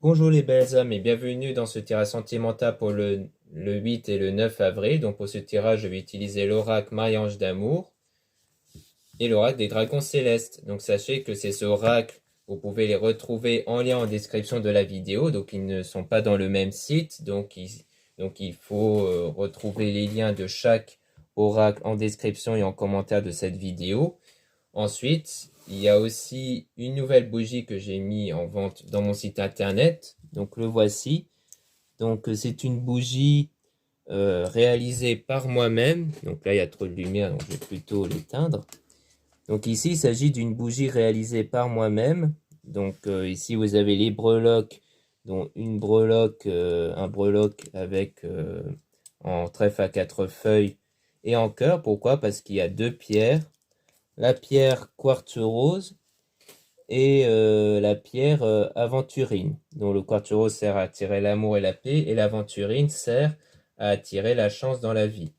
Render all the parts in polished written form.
Bonjour les belles âmes et bienvenue dans ce tirage sentimental pour le 8 et le 9 avril. Donc pour ce tirage, je vais utiliser l'oracle Marie-Ange d'amour et l'oracle des dragons célestes. Donc sachez que ces oracles, vous pouvez les retrouver en lien en description de la vidéo. Donc ils ne sont pas dans le même site. Donc il faut retrouver les liens de chaque oracle en description et en commentaire de cette vidéo. Ensuite, il y a aussi une nouvelle bougie que j'ai mis en vente dans mon site internet. Donc le voici. Donc c'est une bougie réalisée par moi-même. Donc là il y a trop de lumière, donc je vais plutôt l'éteindre. Donc ici il s'agit d'une bougie réalisée par moi-même. Donc ici vous avez les breloques, dont un breloque avec en trèfle à 4 feuilles et en cœur. Pourquoi? Parce qu'il y a deux pierres. La pierre quartz rose et la pierre aventurine, dont le quartz rose sert à attirer l'amour et la paix, et l'aventurine sert à attirer la chance dans la vie.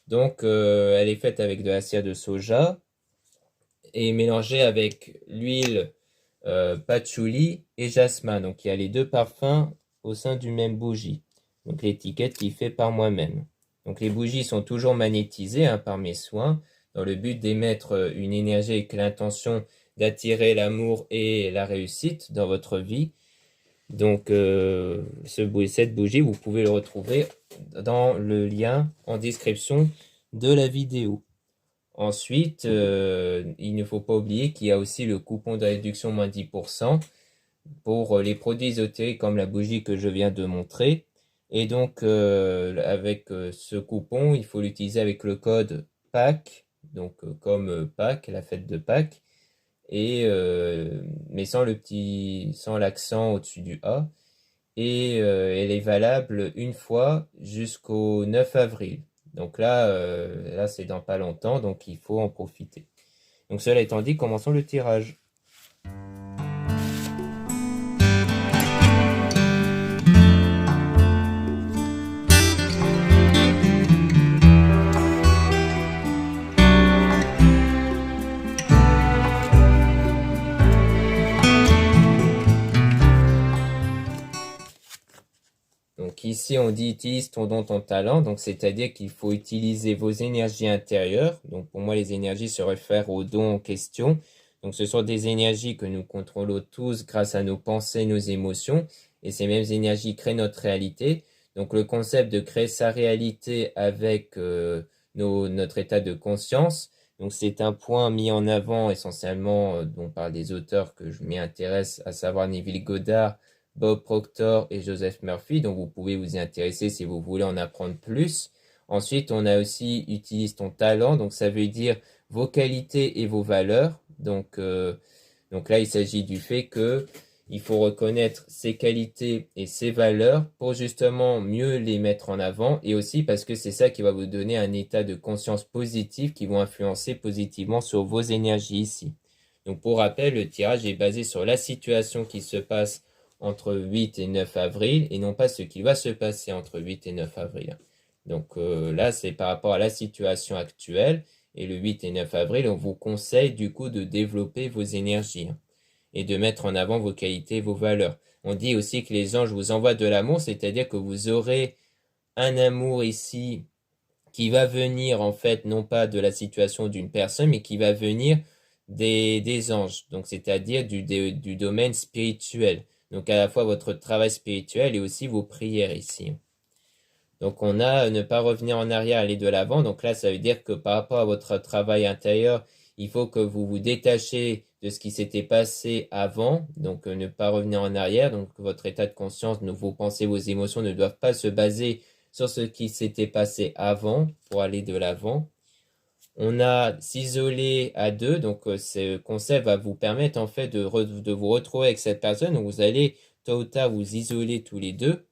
Donc elle est faite avec de la cire de soja et mélangée avec l'huile patchouli et jasmin. Donc il y a les deux parfums au sein d'une même bougie. Donc l'étiquette qui est faite par moi-même. Donc les bougies sont toujours magnétisées par mes soins, dans le but d'émettre une énergie avec l'intention d'attirer l'amour et la réussite dans votre vie. Donc cette bougie, vous pouvez le retrouver dans le lien en description de la vidéo. Ensuite, il ne faut pas oublier qu'il y a aussi le coupon de réduction moins 10% pour les produits ésotériques comme la bougie que je viens de montrer. Et donc, avec ce coupon, il faut l'utiliser avec le code Pâques, donc comme Pâques, la fête de Pâques, et mais sans l'accent au-dessus du A. Et elle est valable une fois jusqu'au 9 avril. Donc là c'est dans pas longtemps, donc il faut en profiter. Donc cela étant dit, commençons le tirage. Donc ici, on dit utilise ton don, ton talent. Donc c'est-à-dire qu'il faut utiliser vos énergies intérieures. Donc pour moi, les énergies se réfèrent aux dons en question. Donc ce sont des énergies que nous contrôlons tous grâce à nos pensées, nos émotions. Et ces mêmes énergies créent notre réalité. Donc le concept de créer sa réalité avec notre état de conscience. Donc c'est un point mis en avant essentiellement dont par des auteurs que je m'y intéresse, à savoir Neville Goddard, Bob Proctor et Joseph Murphy, donc vous pouvez vous y intéresser si vous voulez en apprendre plus. Ensuite, on a aussi utilise ton talent, donc ça veut dire vos qualités et vos valeurs. Donc là, il s'agit du fait que il faut reconnaître ses qualités et ses valeurs pour justement mieux les mettre en avant et aussi parce que c'est ça qui va vous donner un état de conscience positif qui va influencer positivement sur vos énergies ici. Donc pour rappel, le tirage est basé sur la situation qui se passe entre 8 et 9 avril et non pas ce qui va se passer entre 8 et 9 avril. Donc là, c'est par rapport à la situation actuelle et le 8 et 9 avril, on vous conseille du coup de développer vos énergies et de mettre en avant vos qualités, vos valeurs. On dit aussi que les anges vous envoient de l'amour, c'est-à-dire que vous aurez un amour ici qui va venir en fait non pas de la situation d'une personne, mais qui va venir des anges, donc c'est-à-dire du domaine spirituel. Donc à la fois votre travail spirituel et aussi vos prières ici. Donc on a ne pas revenir en arrière, aller de l'avant. Donc là, ça veut dire que par rapport à votre travail intérieur, il faut que vous vous détachiez de ce qui s'était passé avant. Donc ne pas revenir en arrière. Donc votre état de conscience, vos pensées, vos émotions ne doivent pas se baser sur ce qui s'était passé avant pour aller de l'avant. On a s'isoler à deux, donc ce concept va vous permettre en fait de vous retrouver avec cette personne, donc vous allez tôt ou tard vous isoler tous les deux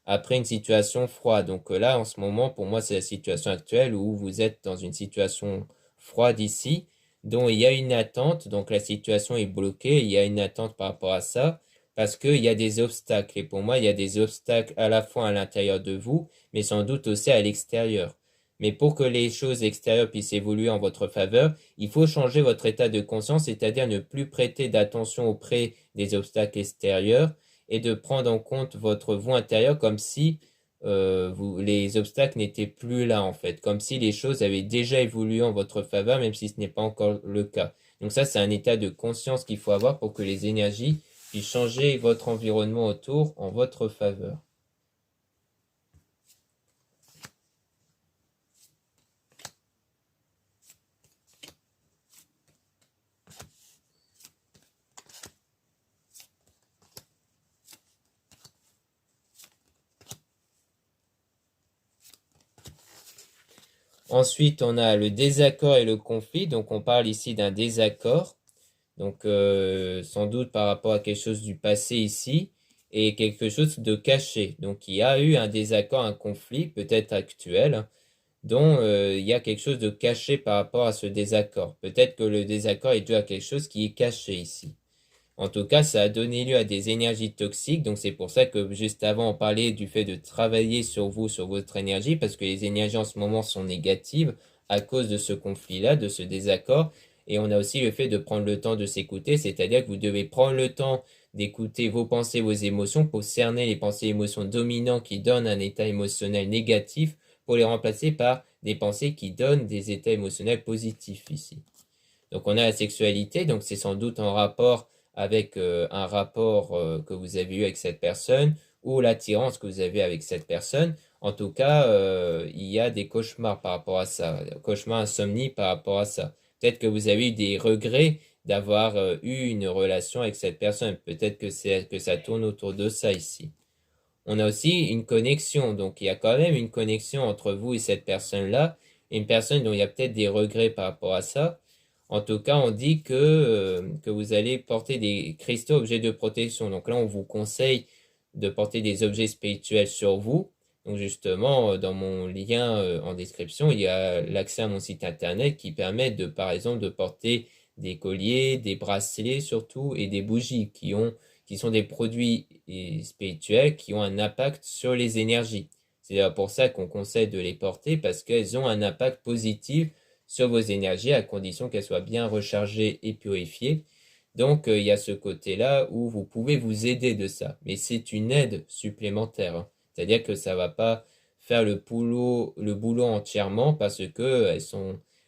après une situation froide. Donc là en ce moment pour moi c'est la situation actuelle où vous êtes dans une situation froide ici, dont il y a une attente, donc la situation est bloquée, il y a une attente par rapport à ça, parce qu'il y a des obstacles, et pour moi il y a des obstacles à la fois à l'intérieur de vous, mais sans doute aussi à l'extérieur. Mais pour que les choses extérieures puissent évoluer en votre faveur, il faut changer votre état de conscience, c'est-à-dire ne plus prêter d'attention auprès des obstacles extérieurs et de prendre en compte votre vous intérieur comme si les obstacles n'étaient plus là en fait, comme si les choses avaient déjà évolué en votre faveur, même si ce n'est pas encore le cas. Donc ça, c'est un état de conscience qu'il faut avoir pour que les énergies puissent changer votre environnement autour en votre faveur. Ensuite, on a le désaccord et le conflit. Donc, on parle ici d'un désaccord. Donc, sans doute par rapport à quelque chose du passé ici et quelque chose de caché. Donc, il y a eu un désaccord, un conflit, peut-être actuel, dont il y a quelque chose de caché par rapport à ce désaccord. Peut-être que le désaccord est dû à quelque chose qui est caché ici. En tout cas, ça a donné lieu à des énergies toxiques, donc c'est pour ça que juste avant on parlait du fait de travailler sur vous, sur votre énergie, parce que les énergies en ce moment sont négatives à cause de ce conflit-là, de ce désaccord. Et on a aussi le fait de prendre le temps de s'écouter, c'est-à-dire que vous devez prendre le temps d'écouter vos pensées, vos émotions, pour cerner les pensées et émotions dominantes qui donnent un état émotionnel négatif, pour les remplacer par des pensées qui donnent des états émotionnels positifs ici. Donc on a la sexualité, donc c'est sans doute en rapport avec un rapport que vous avez eu avec cette personne ou l'attirance que vous avez avec cette personne. En tout cas, il y a des cauchemars par rapport à ça, cauchemars, insomnie par rapport à ça. Peut-être que vous avez eu des regrets d'avoir eu une relation avec cette personne. Peut-être que ça tourne autour de ça ici. On a aussi une connexion, donc il y a quand même une connexion entre vous et cette personne-là, une personne dont il y a peut-être des regrets par rapport à ça. En tout cas, on dit que vous allez porter des cristaux objets de protection. Donc là, on vous conseille de porter des objets spirituels sur vous. Donc justement, dans mon lien en description, il y a l'accès à mon site internet qui permet de, par exemple, de porter des colliers, des bracelets surtout, et des bougies qui sont des produits spirituels qui ont un impact sur les énergies. C'est d'ailleurs pour ça qu'on conseille de les porter parce qu'elles ont un impact positif sur vos énergies à condition qu'elles soient bien rechargées et purifiées. Donc il y a ce côté-là où vous pouvez vous aider de ça, mais c'est une aide supplémentaire, hein. C'est-à-dire que ça va pas faire le boulot entièrement parce que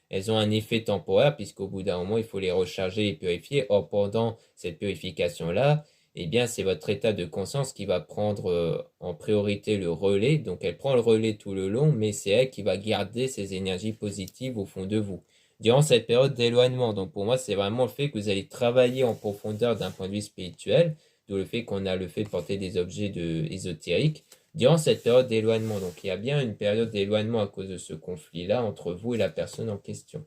elles ont un effet temporaire puisqu'au bout d'un moment il faut les recharger et purifier. Or pendant cette purification-là, eh bien c'est votre état de conscience qui va prendre en priorité le relais. Donc elle prend le relais tout le long, mais c'est elle qui va garder ces énergies positives au fond de vous durant cette période d'éloignement. Donc pour moi, c'est vraiment le fait que vous allez travailler en profondeur d'un point de vue spirituel, d'où le fait qu'on a le fait de porter des objets ésotériques durant cette période d'éloignement. Donc il y a bien une période d'éloignement à cause de ce conflit-là entre vous et la personne en question.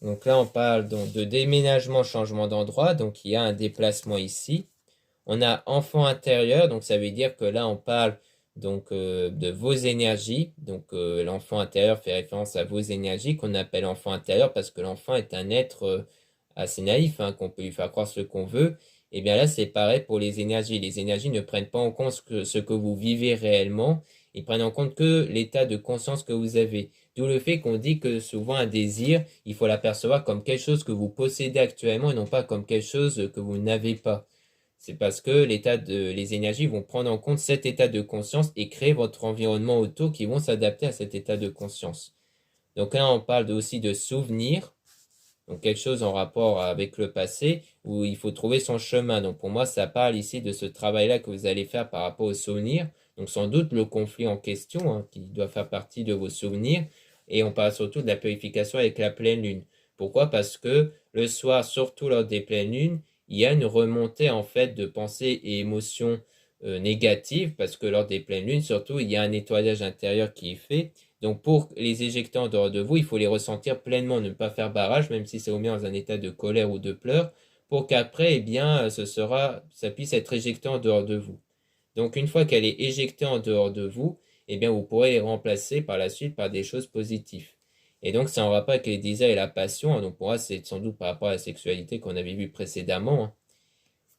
Donc là, on parle donc de déménagement, changement d'endroit. Donc il y a un déplacement ici. On a enfant intérieur, donc ça veut dire que là, on parle donc de vos énergies. Donc l'enfant intérieur fait référence à vos énergies qu'on appelle enfant intérieur parce que l'enfant est un être assez naïf, hein, qu'on peut lui faire croire ce qu'on veut. Et bien là, c'est pareil pour les énergies. Les énergies ne prennent pas en compte ce que vous vivez réellement. Ils prennent en compte que l'état de conscience que vous avez. D'où le fait qu'on dit que souvent un désir, il faut l'apercevoir comme quelque chose que vous possédez actuellement et non pas comme quelque chose que vous n'avez pas. C'est parce que les énergies vont prendre en compte cet état de conscience et créer votre environnement autour qui vont s'adapter à cet état de conscience. Donc là, on parle aussi de souvenirs, donc quelque chose en rapport avec le passé où il faut trouver son chemin. Donc pour moi, ça parle ici de ce travail-là que vous allez faire par rapport aux souvenirs. Donc sans doute le conflit en question, hein, qui doit faire partie de vos souvenirs. Et on parle surtout de la purification avec la pleine lune. Pourquoi? Parce que le soir, surtout lors des pleines lunes, il y a une remontée en fait de pensées et émotions négatives parce que lors des pleines lunes, surtout, il y a un nettoyage intérieur qui est fait. Donc pour les éjecter en dehors de vous, il faut les ressentir pleinement, ne pas faire barrage, même si c'est au mieux dans un état de colère ou de pleurs, pour qu'après, eh bien, ça puisse être éjecté en dehors de vous. Donc une fois qu'elle est éjectée en dehors de vous, eh bien, vous pourrez les remplacer par la suite par des choses positives. Et donc, c'est en rapport avec les désirs et la passion. Donc, pour moi, c'est sans doute par rapport à la sexualité qu'on avait vu précédemment, hein,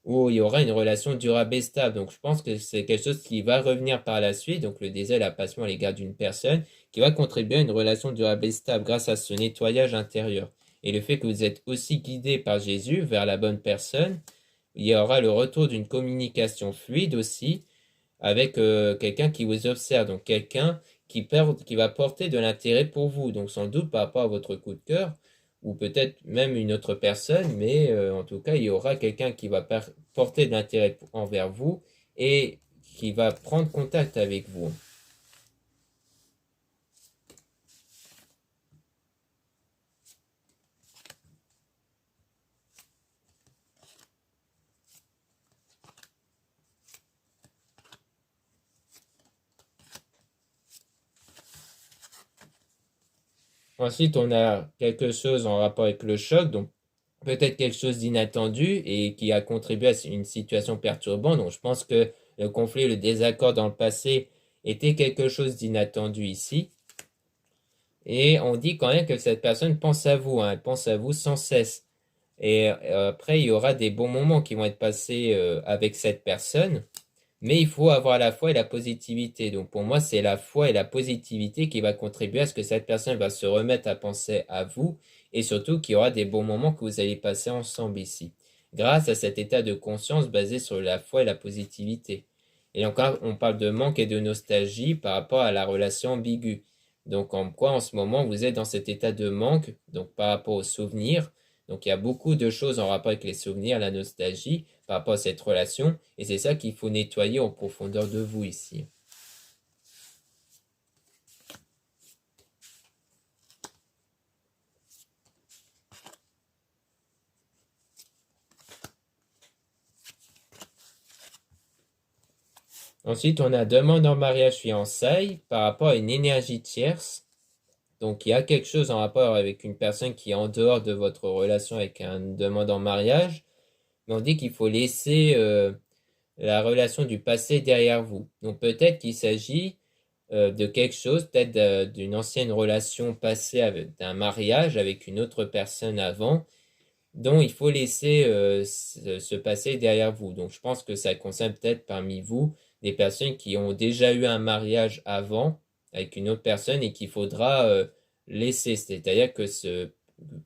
où il y aura une relation durable et stable. Donc, je pense que c'est quelque chose qui va revenir par la suite. Donc, le désir et la passion à l'égard d'une personne qui va contribuer à une relation durable et stable grâce à ce nettoyage intérieur. Et le fait que vous êtes aussi guidé par Jésus vers la bonne personne, il y aura le retour d'une communication fluide aussi avec quelqu'un qui vous observe, donc quelqu'un qui va porter de l'intérêt pour vous, donc sans doute par rapport à votre coup de cœur, ou peut-être même une autre personne, mais en tout cas, il y aura quelqu'un qui va porter de l'intérêt envers vous et qui va prendre contact avec vous. Ensuite, on a quelque chose en rapport avec le choc, donc peut-être quelque chose d'inattendu et qui a contribué à une situation perturbante. Donc, je pense que le conflit, le désaccord dans le passé était quelque chose d'inattendu ici. Et on dit quand même que cette personne pense à vous, hein, elle pense à vous sans cesse. Et après, il y aura des bons moments qui vont être passés avec cette personne. Mais il faut avoir la foi et la positivité. Donc pour moi, c'est la foi et la positivité qui va contribuer à ce que cette personne va se remettre à penser à vous et surtout qu'il y aura des bons moments que vous allez passer ensemble ici. Grâce à cet état de conscience basé sur la foi et la positivité. Et encore, on parle de manque et de nostalgie par rapport à la relation ambiguë. Donc en quoi en ce moment vous êtes dans cet état de manque, donc par rapport aux souvenirs. Donc il y a beaucoup de choses en rapport avec les souvenirs, la nostalgie par rapport à cette relation, et c'est ça qu'il faut nettoyer en profondeur de vous ici. Ensuite, on a demande en mariage fiançailles par rapport à une énergie tierce. Donc, il y a quelque chose en rapport avec une personne qui est en dehors de votre relation avec une demande en mariage, mais on dit qu'il faut laisser la relation du passé derrière vous. Donc, peut-être qu'il s'agit de quelque chose, peut-être d'une ancienne relation passée d'un mariage avec une autre personne avant, dont il faut laisser se passer derrière vous. Donc je pense que ça concerne peut-être parmi vous des personnes qui ont déjà eu un mariage avant avec une autre personne et qu'il faudra laisser. C'est-à-dire que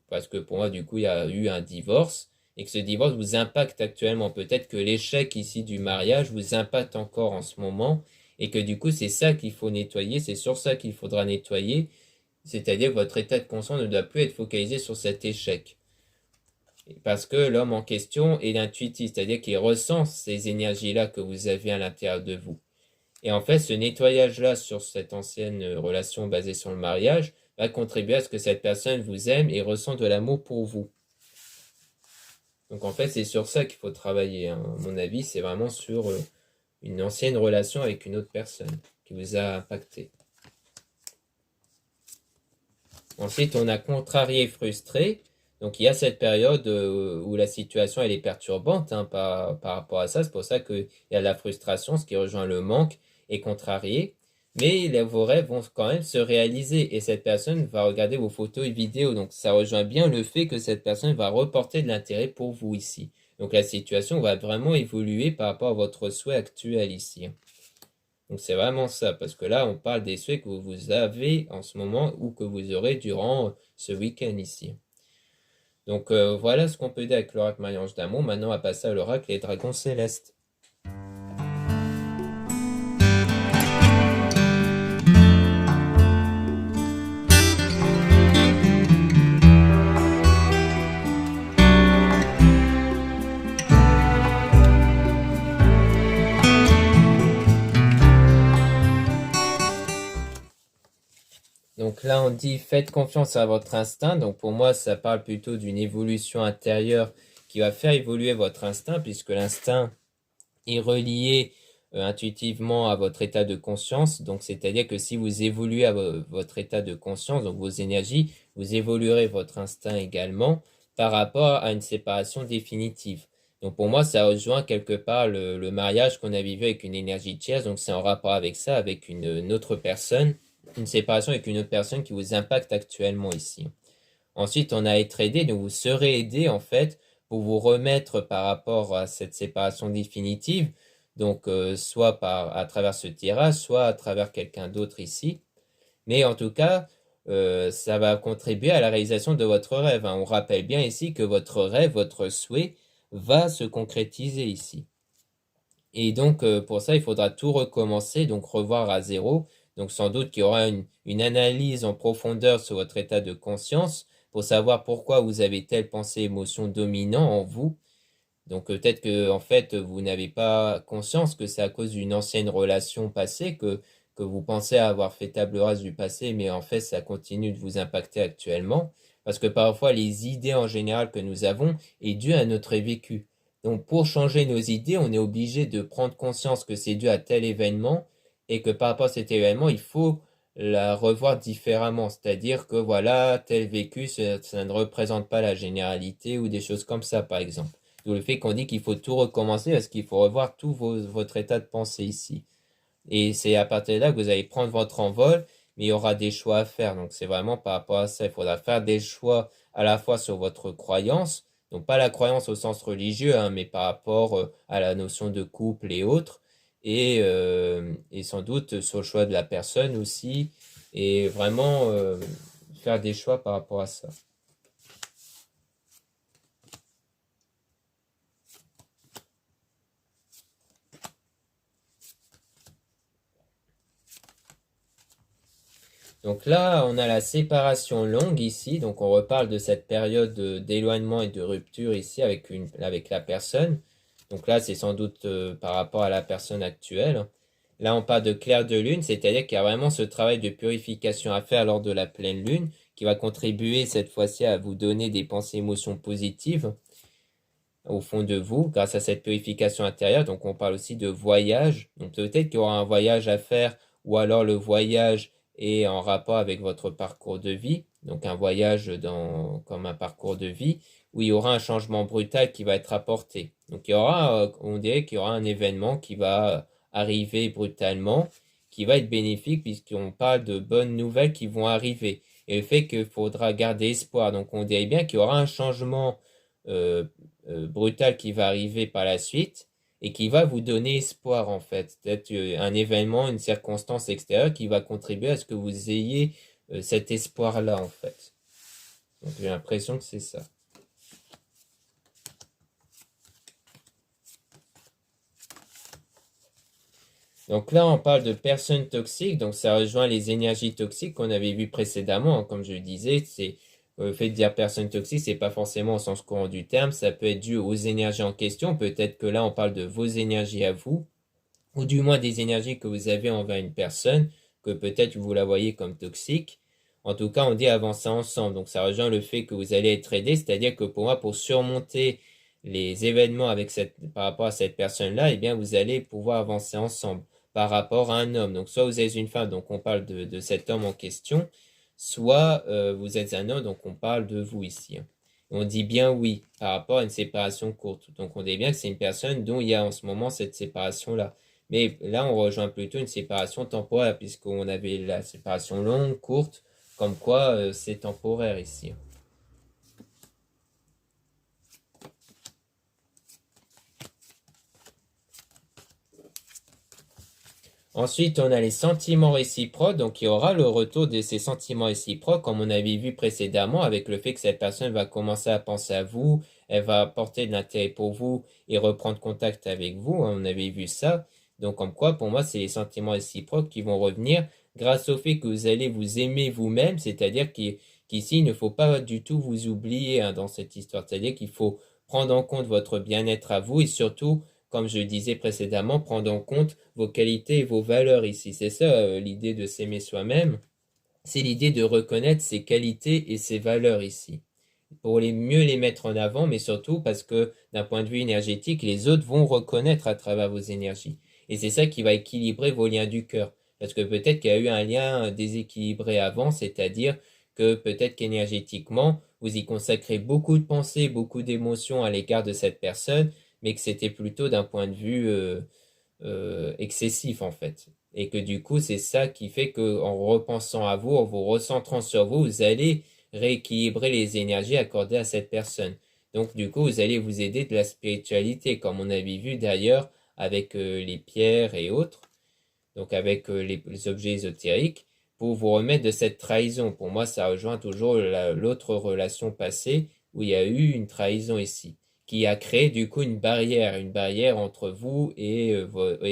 parce que pour moi du coup il y a eu un divorce et que ce divorce vous impacte actuellement. Peut-être que l'échec ici du mariage vous impacte encore en ce moment et que du coup c'est ça qu'il faut nettoyer, c'est sur ça qu'il faudra nettoyer. C'est-à-dire que votre état de conscience ne doit plus être focalisé sur cet échec. Parce que l'homme en question est intuitif, c'est-à-dire qu'il ressent ces énergies-là que vous avez à l'intérieur de vous. Et en fait, ce nettoyage-là sur cette ancienne relation basée sur le mariage va contribuer à ce que cette personne vous aime et ressent de l'amour pour vous. Donc en fait, c'est sur ça qu'il faut travailler, hein. À mon avis, c'est vraiment sur une ancienne relation avec une autre personne qui vous a impacté. Ensuite, on a contrarié, frustré. Donc il y a cette période où la situation elle est perturbante, hein, par rapport à ça. C'est pour ça qu'il y a la frustration, ce qui rejoint le manque et contrarié. Mais vos rêves vont quand même se réaliser et cette personne va regarder vos photos et vidéos. Donc ça rejoint bien le fait que cette personne va reporter de l'intérêt pour vous ici. Donc la situation va vraiment évoluer par rapport à votre souhait actuel ici. Donc c'est vraiment ça, parce que là on parle des souhaits que vous avez en ce moment ou que vous aurez durant ce week-end ici. Donc voilà ce qu'on peut dire avec l'oracle Marie-Ange d'amour. Maintenant on va passer à l'oracle des dragons célestes. Donc là, on dit faites confiance à votre instinct. Donc pour moi, ça parle plutôt d'une évolution intérieure qui va faire évoluer votre instinct, puisque l'instinct est relié intuitivement à votre état de conscience. Donc c'est-à-dire que si vous évoluez à votre état de conscience, donc vos énergies, vous évoluerez votre instinct également par rapport à une séparation définitive. Donc pour moi, ça rejoint quelque part le mariage qu'on a vécu avec une énergie tierce. Donc c'est en rapport avec ça, avec une autre personne une séparation avec une autre personne qui vous impacte actuellement ici. Ensuite, on a être aidé, donc vous serez aidé en fait pour vous remettre par rapport à cette séparation définitive, donc soit à travers ce tirage, soit à travers quelqu'un d'autre ici. Mais en tout cas, ça va contribuer à la réalisation de votre rêve, hein. On rappelle bien ici que votre rêve, votre souhait va se concrétiser ici. Et donc, pour ça, il faudra tout recommencer, donc revoir à zéro. Donc, sans doute qu'il y aura une analyse en profondeur sur votre état de conscience pour savoir pourquoi vous avez telle pensée, émotion dominant en vous. Donc, peut-être que, en fait, vous n'avez pas conscience que c'est à cause d'une ancienne relation passée que vous pensez avoir fait table rase du passé, mais en fait, ça continue de vous impacter actuellement. Parce que parfois, les idées en général que nous avons est due à notre vécu. Donc, pour changer nos idées, on est obligé de prendre conscience que c'est dû à tel événement et que par rapport à cet événement, il faut la revoir différemment. C'est-à-dire que voilà, tel vécu, ça ne représente pas la généralité ou des choses comme ça, par exemple. D'où le fait qu'on dit qu'il faut tout recommencer parce qu'il faut revoir tout votre état de pensée ici. Et c'est à partir de là que vous allez prendre votre envol, mais il y aura des choix à faire. Donc c'est vraiment par rapport à ça. Il faudra faire des choix à la fois sur votre croyance, donc pas la croyance au sens religieux, hein, mais par rapport à la notion de couple et autres, et sans doute sur le choix de la personne aussi, et vraiment faire des choix par rapport à ça. Donc là, on a la séparation longue ici. Donc on reparle de cette période d'éloignement et de rupture ici avec la personne. Donc là, c'est sans doute par rapport à la personne actuelle. Là, on parle de clair de lune, c'est-à-dire qu'il y a vraiment ce travail de purification à faire lors de la pleine lune qui va contribuer cette fois-ci à vous donner des pensées, émotions positives au fond de vous grâce à cette purification intérieure. Donc on parle aussi de voyage. Donc peut-être qu'il y aura un voyage à faire ou alors le voyage est en rapport avec votre parcours de vie. Donc un voyage comme un parcours de vie où il y aura un changement brutal qui va être apporté. Donc il y aura, on dirait qu'il y aura un événement qui va arriver brutalement, qui va être bénéfique puisqu'on parle de bonnes nouvelles qui vont arriver. Et le fait qu'il faudra garder espoir. Donc on dirait bien qu'il y aura un changement euh, brutal qui va arriver par la suite et qui va vous donner espoir en fait. Peut-être un événement, une circonstance extérieure qui va contribuer à ce que vous ayez cet espoir-là en fait. Donc j'ai l'impression que c'est ça. Donc là, on parle de personnes toxiques, donc ça rejoint les énergies toxiques qu'on avait vues précédemment, hein. Comme je le disais, c'est le fait de dire personne toxique, c'est pas forcément au sens courant du terme, ça peut être dû aux énergies en question. Peut-être que là, on parle de vos énergies à vous, ou du moins des énergies que vous avez envers une personne, que peut-être vous la voyez comme toxique. En tout cas, on dit avancer ensemble. Donc ça rejoint le fait que vous allez être aidé, c'est-à-dire que pour moi, pour surmonter les événements par rapport à cette personne-là, eh bien, vous allez pouvoir avancer ensemble par rapport à un homme. Donc soit vous êtes une femme, donc on parle de cet homme en question, soit vous êtes un homme, donc on parle de vous ici, hein. On dit bien oui par rapport à une séparation courte. Donc on dit bien que c'est une personne dont il y a en ce moment cette séparation-là. Mais là, on rejoint plutôt une séparation temporaire, puisqu'on avait la séparation longue, courte, comme quoi c'est temporaire ici. Ensuite, on a les sentiments réciproques, donc il y aura le retour de ces sentiments réciproques, comme on avait vu précédemment, avec le fait que cette personne va commencer à penser à vous, elle va porter de l'intérêt pour vous et reprendre contact avec vous, hein, on avait vu ça. Donc, comme quoi, pour moi, c'est les sentiments réciproques qui vont revenir grâce au fait que vous allez vous aimer vous-même, c'est-à-dire qu'ici, il ne faut pas du tout vous oublier, hein, dans cette histoire, c'est-à-dire qu'il faut prendre en compte votre bien-être à vous et surtout comme je disais précédemment, prendre en compte vos qualités et vos valeurs ici. C'est ça l'idée de s'aimer soi-même. C'est l'idée de reconnaître ses qualités et ses valeurs ici. Pour mieux les mettre en avant, mais surtout parce que d'un point de vue énergétique, les autres vont reconnaître à travers vos énergies. Et c'est ça qui va équilibrer vos liens du cœur. Parce que peut-être qu'il y a eu un lien déséquilibré avant, c'est-à-dire que peut-être qu'énergétiquement, vous y consacrez beaucoup de pensées, beaucoup d'émotions à l'égard de cette personne, mais que c'était plutôt d'un point de vue excessif en fait. Et que du coup, c'est ça qui fait que en repensant à vous, en vous recentrant sur vous, vous allez rééquilibrer les énergies accordées à cette personne. Donc du coup, vous allez vous aider de la spiritualité, comme on avait vu d'ailleurs avec les pierres et autres, donc avec les objets ésotériques, pour vous remettre de cette trahison. Pour moi, ça rejoint toujours l'autre relation passée où il y a eu une trahison ici, qui a créé du coup une barrière entre vous et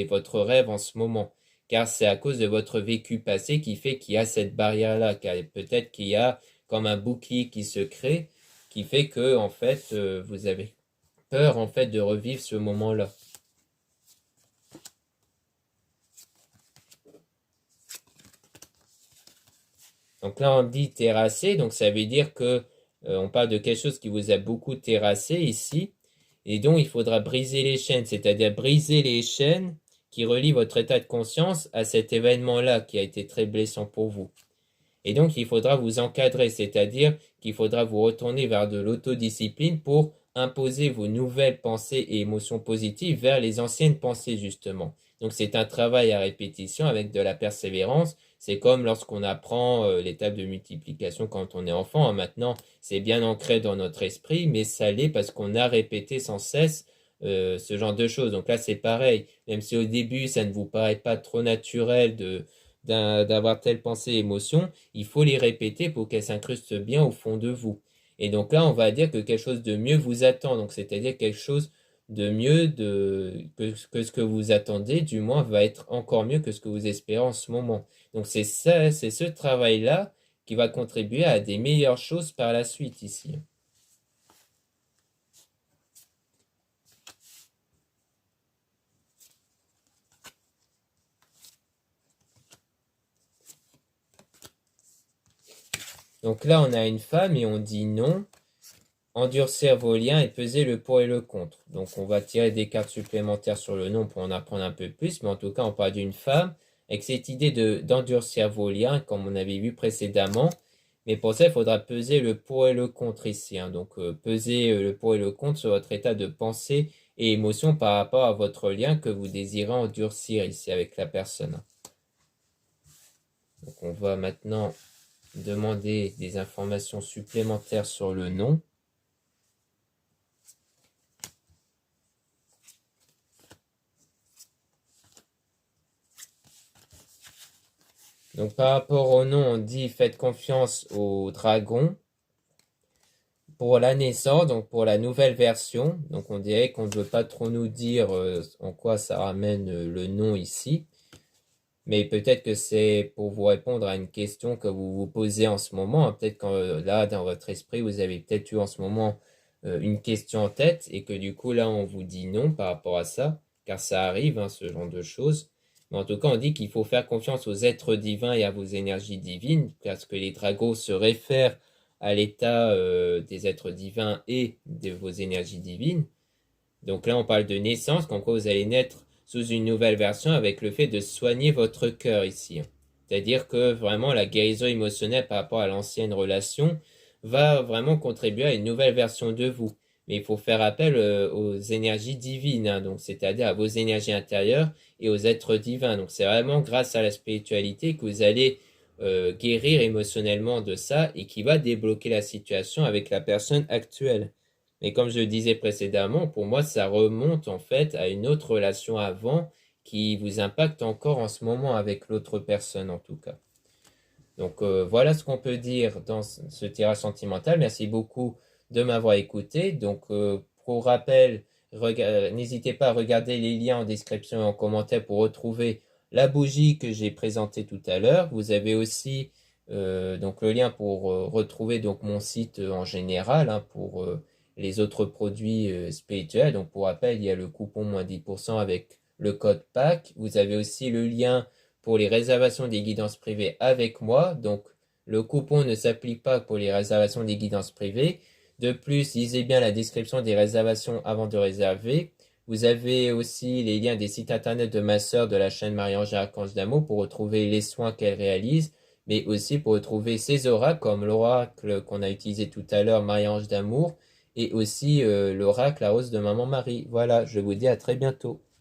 votre rêve en ce moment. Car c'est à cause de votre vécu passé qui fait qu'il y a cette barrière-là, car peut-être qu'il y a comme un bouclier qui se crée, qui fait que en fait vous avez peur en fait de revivre ce moment-là. Donc là, on dit terrassé, donc ça veut dire que on parle de quelque chose qui vous a beaucoup terrassé ici, et donc il faudra briser les chaînes, c'est-à-dire briser les chaînes qui relient votre état de conscience à cet événement-là qui a été très blessant pour vous. Et donc il faudra vous encadrer, c'est-à-dire qu'il faudra vous retourner vers de l'autodiscipline pour imposer vos nouvelles pensées et émotions positives vers les anciennes pensées, justement. Donc c'est un travail à répétition avec de la persévérance. C'est comme lorsqu'on apprend l'étape de multiplication quand on est enfant, hein. Maintenant, c'est bien ancré dans notre esprit, mais ça l'est parce qu'on a répété sans cesse ce genre de choses. Donc là, c'est pareil. Même si au début, ça ne vous paraît pas trop naturel d'avoir telle pensée, émotion, il faut les répéter pour qu'elles s'incrustent bien au fond de vous. Et donc là, on va dire que quelque chose de mieux vous attend. Donc, c'est-à-dire quelque chose de mieux que ce que vous attendez, du moins, va être encore mieux que ce que vous espérez en ce moment. Donc, c'est ça, c'est ce travail-là qui va contribuer à des meilleures choses par la suite ici. Donc là, on a une femme et on dit non. Endurcir vos liens et peser le pour et le contre. Donc on va tirer des cartes supplémentaires sur le nom pour en apprendre un peu plus, mais en tout cas on parle d'une femme avec cette idée d'endurcir vos liens comme on avait vu précédemment. Mais pour ça, il faudra peser le pour et le contre ici, hein. Donc peser le pour et le contre sur votre état de pensée et émotion par rapport à votre lien que vous désirez endurcir ici avec la personne. Donc on va maintenant demander des informations supplémentaires sur le nom. Donc par rapport au nom, on dit faites confiance au dragon. Pour la naissance, donc pour la nouvelle version, donc on dirait qu'on ne veut pas trop nous dire en quoi ça ramène le nom ici. Mais peut-être que c'est pour vous répondre à une question que vous vous posez en ce moment, hein. Peut-être que là, dans votre esprit, vous avez peut-être eu en ce moment une question en tête et que du coup, là, on vous dit non par rapport à ça, car ça arrive, hein, ce genre de choses. Mais en tout cas, on dit qu'il faut faire confiance aux êtres divins et à vos énergies divines, parce que les dragons se réfèrent à l'état des êtres divins et de vos énergies divines. Donc là, on parle de naissance, comme quoi vous allez naître sous une nouvelle version avec le fait de soigner votre cœur ici. C'est-à-dire que vraiment la guérison émotionnelle par rapport à l'ancienne relation va vraiment contribuer à une nouvelle version de vous. Mais il faut faire appel aux énergies divines, hein, donc c'est-à-dire à vos énergies intérieures et aux êtres divins. Donc c'est vraiment grâce à la spiritualité que vous allez guérir émotionnellement de ça et qui va débloquer la situation avec la personne actuelle. Mais comme je le disais précédemment, pour moi, ça remonte en fait à une autre relation avant qui vous impacte encore en ce moment avec l'autre personne en tout cas. Donc voilà ce qu'on peut dire dans ce tirage sentimental. Merci beaucoup de m'avoir écouté. Donc pour rappel, n'hésitez pas à regarder les liens en description et en commentaire pour retrouver la bougie que j'ai présentée tout à l'heure. Vous avez aussi donc le lien pour retrouver donc mon site en général, hein, pour les autres produits spirituels. Donc pour rappel, il y a le coupon moins 10% avec le code PAC. Vous avez aussi le lien pour les réservations des guidances privées avec moi. Donc le coupon ne s'applique pas pour les réservations des guidances privées. De plus, lisez bien la description des réservations avant de réserver. Vous avez aussi les liens des sites internet de ma sœur de la chaîne Marie-Ange Archange d'Amour pour retrouver les soins qu'elle réalise, mais aussi pour retrouver ses oracles comme l'oracle qu'on a utilisé tout à l'heure, Marie-Ange d'Amour, et aussi l'oracle La Rose de Maman Marie. Voilà, je vous dis à très bientôt.